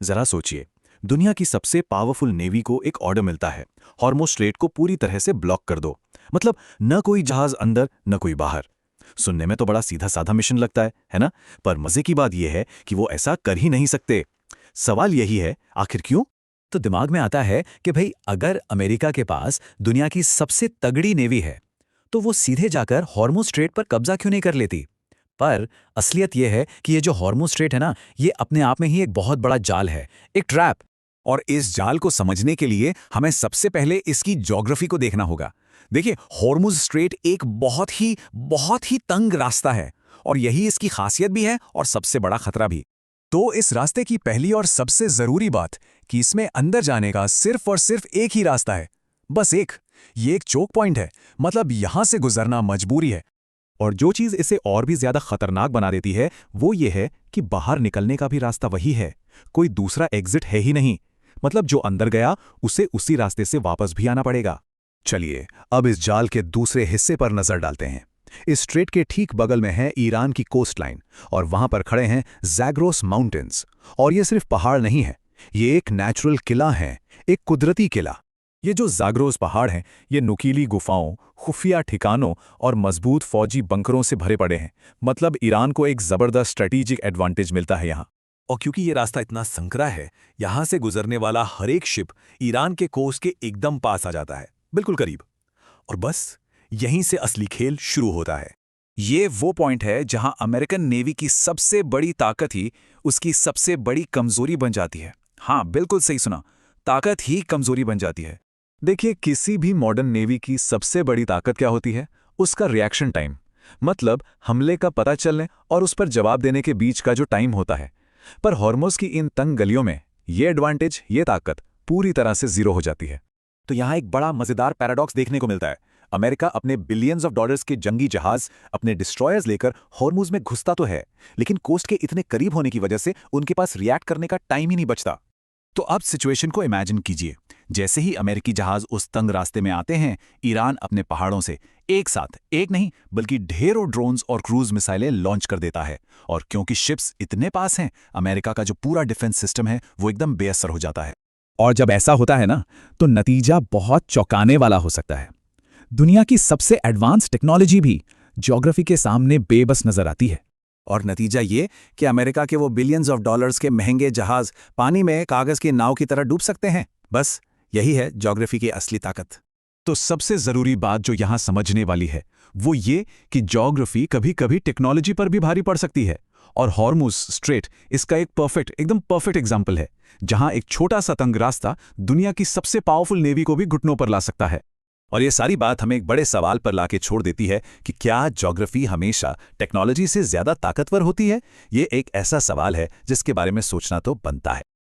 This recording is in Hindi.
जरा सोचिए, दुनिया की सबसे पावरफुल नेवी को एक ऑर्डर मिलता है, हॉर्मुज़ स्ट्रेट को पूरी तरह से ब्लॉक कर दो। मतलब न कोई जहाज अंदर न कोई बाहर। सुनने में तो बड़ा सीधा साधा मिशन लगता है ना? पर मजे की बात यह है कि वो ऐसा कर ही नहीं सकते। सवाल यही है, आखिर क्यों? तो दिमाग में आता है कि भाई अगर अमेरिका के पास दुनिया की सबसे तगड़ी नेवी है तो वो सीधे जाकर हॉर्मुज़ स्ट्रेट पर कब्जा क्यों नहीं कर लेती। पर असलियत यह है कि ये जो हॉर्मुज़ स्ट्रेट है ना, ये अपने आप में ही एक बहुत बड़ा जाल है, एक ट्रैप। और इस जाल को समझने के लिए हमें सबसे पहले इसकी ज्योग्राफी को देखना होगा। देखिए, हॉर्मुज़ स्ट्रेट एक बहुत ही तंग रास्ता है और यही इसकी खासियत भी है और सबसे बड़ा खतरा भी। तो इस रास्ते की पहली और सबसे जरूरी बात कि इसमें अंदर जाने का सिर्फ और सिर्फ एक ही रास्ता है, बस एक। ये एक चोक पॉइंट है, मतलब यहां से गुजरना मजबूरी है। और जो चीज़ इसे और भी ज्यादा खतरनाक बना देती है वो ये है कि बाहर निकलने का भी रास्ता वही है, कोई दूसरा एग्जिट है ही नहीं। मतलब जो अंदर गया उसे उसी रास्ते से वापस भी आना पड़ेगा। चलिए, अब इस जाल के दूसरे हिस्से पर नजर डालते हैं। इस स्ट्रेट के ठीक बगल में है ईरान की कोस्ट लाइन और वहां पर खड़े हैं ज़ैग्रोस माउंटेन्स। और ये सिर्फ पहाड़ नहीं है, ये एक नेचुरल किला है, एक कुदरती किला। ये जो ज़ाग्रोस पहाड़ हैं, ये नुकीली गुफाओं, खुफिया ठिकानों और मजबूत फौजी बंकरों से भरे पड़े हैं। मतलब ईरान को एक ज़बरदस्त स्ट्रेटेजिक एडवांटेज मिलता है यहाँ। और क्योंकि ये रास्ता इतना संकरा है, यहां से गुजरने वाला हर एक शिप ईरान के कोस्ट के एकदम पास आ जाता है, बिल्कुल करीब। और बस यहीं से असली खेल शुरू होता है। ये वो पॉइंट है जहां अमेरिकन नेवी की सबसे बड़ी ताकत ही उसकी सबसे बड़ी कमजोरी बन जाती है। हाँ, बिल्कुल सही सुना, ताकत ही कमजोरी बन जाती है। देखिए, किसी भी मॉडर्न नेवी की सबसे बड़ी ताकत क्या होती है? उसका रिएक्शन टाइम। मतलब हमले का पता चलने और उस पर जवाब देने के बीच का जो टाइम होता है। पर हॉर्मुज़ की इन तंग गलियों में ये एडवांटेज, ये ताकत पूरी तरह से जीरो हो जाती है। तो यहाँ एक बड़ा मजेदार पैराडॉक्स देखने को मिलता है। अमेरिका अपने बिलियंस ऑफ डॉलर्स के जंगी जहाज, अपने डिस्ट्रॉयर्स लेकर हॉर्मुज़ में घुसता तो है, लेकिन कोस्ट के इतने करीब होने की वजह से उनके पास रिएक्ट करने का टाइम ही नहीं बचता। तो अब सिचुएशन को इमेजिन कीजिए। जैसे ही अमेरिकी जहाज उस तंग रास्ते में आते हैं, ईरान अपने पहाड़ों से एक साथ एक नहीं बल्कि ढेरों ड्रोन्स और क्रूज मिसाइलें लॉन्च कर देता है। और क्योंकि शिप्स इतने पास हैं, अमेरिका का जो पूरा डिफेंस सिस्टम है वो एकदम बेअसर हो जाता है। और जब ऐसा होता है ना, तो नतीजा बहुत चौंकाने वाला हो सकता है। दुनिया की सबसे एडवांस टेक्नोलॉजी भी ज्योग्राफी के सामने बेबस नजर आती है। और नतीजा ये कि अमेरिका के वो बिलियंस ऑफ डॉलर्स के महंगे जहाज पानी में कागज की नाव की तरह डूब सकते हैं। बस यही है ज्योग्राफी की असली ताकत। तो सबसे जरूरी बात जो यहाँ समझने वाली है वो ये कि ज्योग्राफी कभी कभी टेक्नोलॉजी पर भी भारी पड़ सकती है। और हॉर्मुज़ स्ट्रेट इसका एक एकदम परफेक्ट एग्जाम्पल है, जहां एक छोटा सा तंग रास्ता दुनिया की सबसे पावरफुल नेवी को भी घुटनों पर ला सकता है। और ये सारी बात हमें एक बड़े सवाल पर लाके छोड़ देती है कि क्या ज्योग्राफी हमेशा टेक्नोलॉजी से ज्यादा ताकतवर होती है? ये एक ऐसा सवाल है जिसके बारे में सोचना तो बनता है।